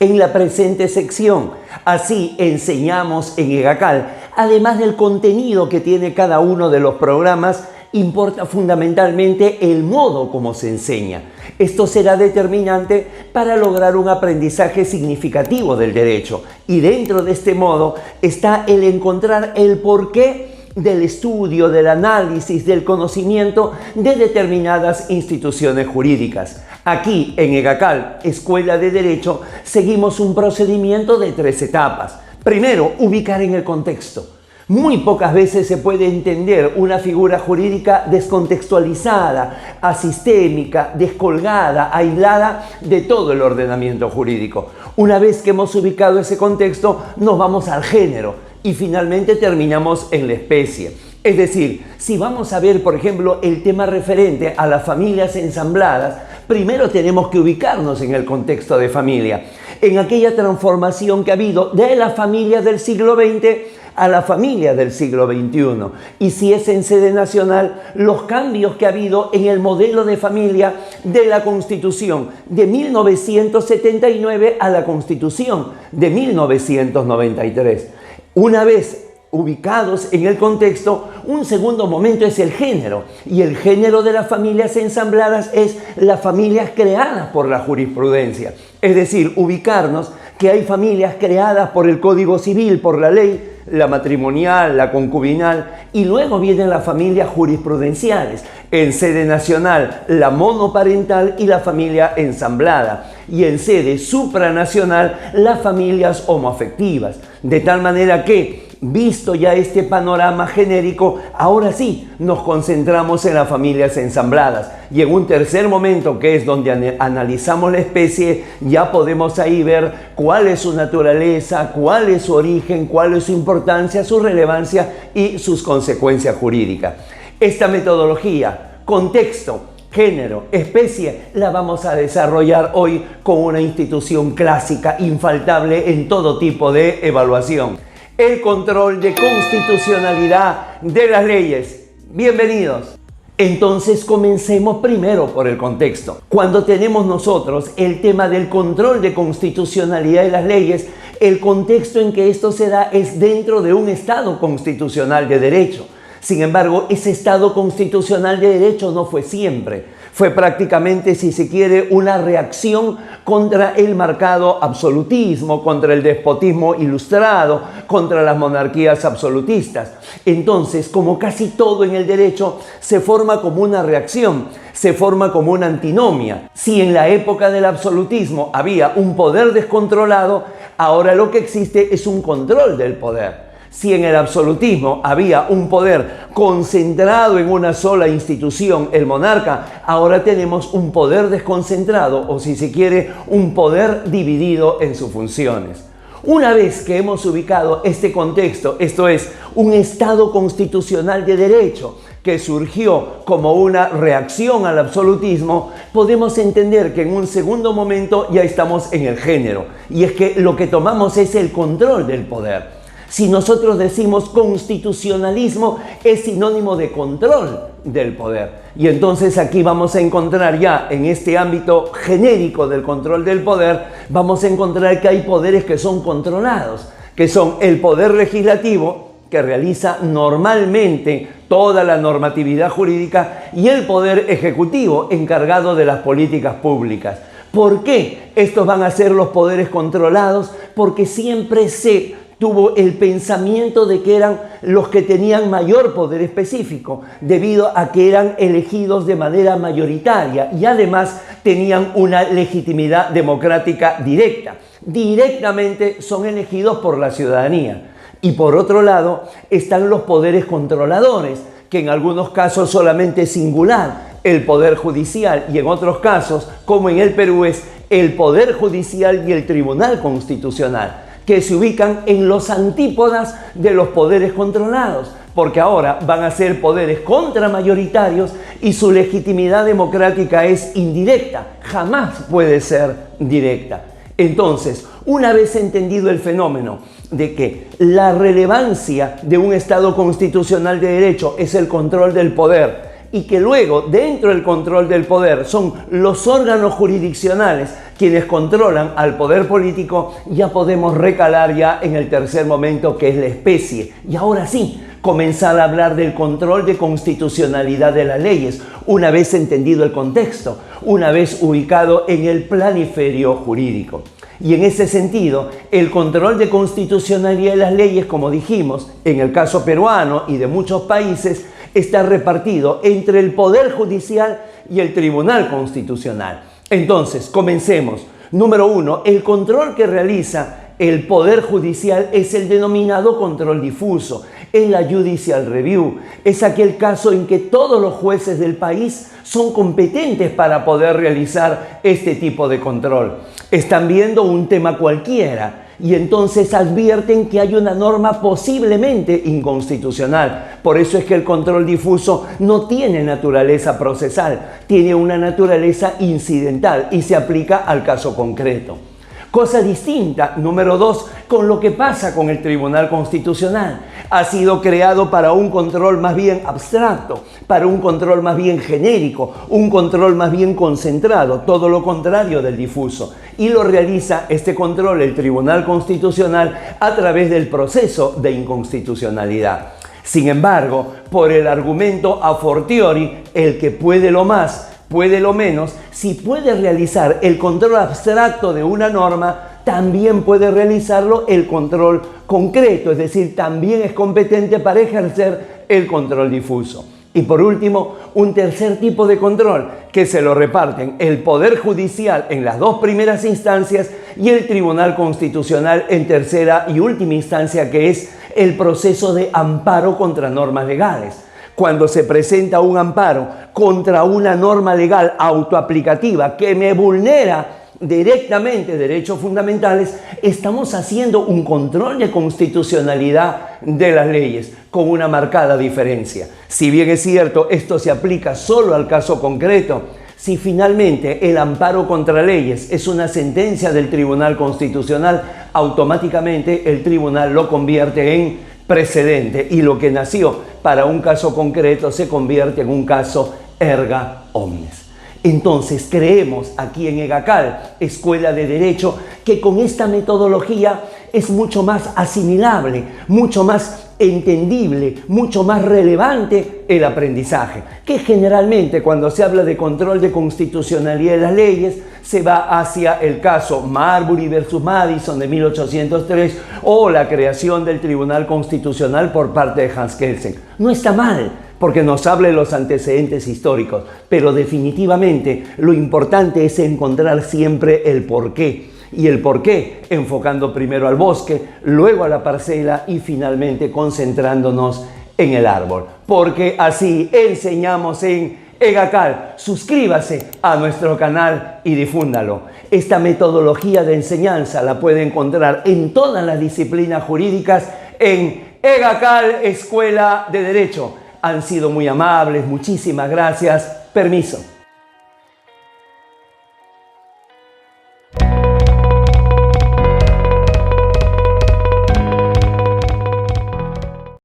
en la presente sección. Así enseñamos en EGACAL, además del contenido que tiene cada uno de los programas, importa fundamentalmente el modo como se enseña. Esto será determinante para lograr un aprendizaje significativo del derecho. Y dentro de este modo está el encontrar el porqué del estudio, del análisis, del conocimiento de determinadas instituciones jurídicas. Aquí en EGACAL, Escuela de Derecho, seguimos un procedimiento de 3 etapas. Primero, ubicar en el contexto. Muy pocas veces se puede entender una figura jurídica descontextualizada, asistémica, descolgada, aislada de todo el ordenamiento jurídico. Una vez que hemos ubicado ese contexto, nos vamos al género y finalmente terminamos en la especie. Es decir, si vamos a ver, por ejemplo, el tema referente a las familias ensambladas, primero tenemos que ubicarnos en el contexto de familia, en aquella transformación que ha habido de la familia del siglo XX a la familia del siglo XXI. Y si es en sede nacional, los cambios que ha habido en el modelo de familia de la Constitución de 1979 a la Constitución de 1993. Una vez ubicados en el contexto, un segundo momento es el género. Y el género de las familias ensambladas es las familias creadas por la jurisprudencia. Es decir, ubicarnos que hay familias creadas por el Código Civil, por la ley, la matrimonial, la concubinal, y luego vienen las familias jurisprudenciales, en sede nacional la monoparental y la familia ensamblada, y en sede supranacional las familias homoafectivas, de tal manera que, visto ya este panorama genérico, ahora sí nos concentramos en las familias ensambladas. Y en un tercer momento, que es donde analizamos la especie, ya podemos ahí ver cuál es su naturaleza, cuál es su origen, cuál es su importancia, su relevancia y sus consecuencias jurídicas. Esta metodología, contexto, género, especie, la vamos a desarrollar hoy con una institución clásica, infaltable en todo tipo de evaluación: el control de constitucionalidad de las leyes. Bienvenidos. Entonces comencemos primero por el contexto. Cuando tenemos nosotros el tema del control de constitucionalidad de las leyes, el contexto en que esto se da es dentro de un Estado constitucional de derecho. Sin embargo, ese Estado constitucional de derecho no fue siempre. Fue prácticamente, si se quiere, una reacción contra el marcado absolutismo, contra el despotismo ilustrado, contra las monarquías absolutistas. Entonces, como casi todo en el derecho, se forma como una reacción, se forma como una antinomia. Si en la época del absolutismo había un poder descontrolado, ahora lo que existe es un control del poder. Si en el absolutismo había un poder concentrado en una sola institución, el monarca, ahora tenemos un poder desconcentrado, o si se quiere, un poder dividido en sus funciones. Una vez que hemos ubicado este contexto, esto es, un Estado constitucional de derecho que surgió como una reacción al absolutismo, podemos entender que en un segundo momento ya estamos en el género, y es que lo que tomamos es el control del poder. Si nosotros decimos constitucionalismo, es sinónimo de control del poder. Y entonces aquí vamos a encontrar ya en este ámbito genérico del control del poder, vamos a encontrar que hay poderes que son controlados, que son el poder legislativo, que realiza normalmente toda la normatividad jurídica, y el poder ejecutivo, encargado de las políticas públicas. ¿Por qué estos van a ser los poderes controlados? Porque siempre se tuvo el pensamiento de que eran los que tenían mayor poder específico, debido a que eran elegidos de manera mayoritaria y además tenían una legitimidad democrática directa. Directamente son elegidos por la ciudadanía. Y por otro lado están los poderes controladores, que en algunos casos solamente es singular, el Poder Judicial, y en otros casos, como en el Perú, es el Poder Judicial y el Tribunal Constitucional, que se ubican en los antípodas de los poderes controlados, porque ahora van a ser poderes contramayoritarios y su legitimidad democrática es indirecta, jamás puede ser directa. Entonces, una vez entendido el fenómeno de que la relevancia de un Estado constitucional de derecho es el control del poder, y que luego, dentro del control del poder, son los órganos jurisdiccionales quienes controlan al poder político, ya podemos recalar ya en el tercer momento, que es la especie. Y ahora sí, comenzar a hablar del control de constitucionalidad de las leyes, una vez entendido el contexto, una vez ubicado en el planiferio jurídico. Y en ese sentido, el control de constitucionalidad de las leyes, como dijimos, en el caso peruano y de muchos países, está repartido entre el Poder Judicial y el Tribunal Constitucional. Entonces, comencemos. Número 1, el control que realiza el Poder Judicial es el denominado control difuso, es la judicial review, es aquel caso en que todos los jueces del país son competentes para poder realizar este tipo de control. Están viendo un tema cualquiera y entonces advierten que hay una norma posiblemente inconstitucional. Por eso es que el control difuso no tiene naturaleza procesal, tiene una naturaleza incidental y se aplica al caso concreto. Cosa distinta, número 2, con lo que pasa con el Tribunal Constitucional. Ha sido creado para un control más bien abstracto, para un control más bien genérico, un control más bien concentrado, todo lo contrario del difuso. Y lo realiza este control el Tribunal Constitucional a través del proceso de inconstitucionalidad. Sin embargo, por el argumento a fortiori, el que puede lo más, puede lo menos, si puede realizar el control abstracto de una norma, también puede realizarlo el control concreto, es decir, también es competente para ejercer el control difuso. Y por último, un tercer tipo de control que se lo reparten el Poder Judicial en las dos primeras instancias y el Tribunal Constitucional en tercera y última instancia, que es el proceso de amparo contra normas legales. Cuando se presenta un amparo contra una norma legal autoaplicativa que me vulnera directamente derechos fundamentales, estamos haciendo un control de constitucionalidad de las leyes con una marcada diferencia. Si bien es cierto, esto se aplica solo al caso concreto, si finalmente el amparo contra leyes es una sentencia del Tribunal Constitucional, automáticamente el tribunal lo convierte en precedente y lo que nació para un caso concreto se convierte en un caso erga omnes. Entonces creemos aquí en EGACAL, Escuela de Derecho, que con esta metodología es mucho más asimilable, mucho más entendible, mucho más relevante el aprendizaje, que generalmente cuando se habla de control de constitucionalidad de las leyes se va hacia el caso Marbury versus Madison de 1803 o la creación del Tribunal Constitucional por parte de Hans Kelsen. No está mal, porque nos habla de los antecedentes históricos, pero definitivamente lo importante es encontrar siempre el porqué. Y el porqué, enfocando primero al bosque, luego a la parcela y finalmente concentrándonos en el árbol. Porque así enseñamos en EGACAL. Suscríbase a nuestro canal y difúndalo. Esta metodología de enseñanza la puede encontrar en todas las disciplinas jurídicas en EGACAL, Escuela de Derecho. Han sido muy amables, muchísimas gracias. Permiso.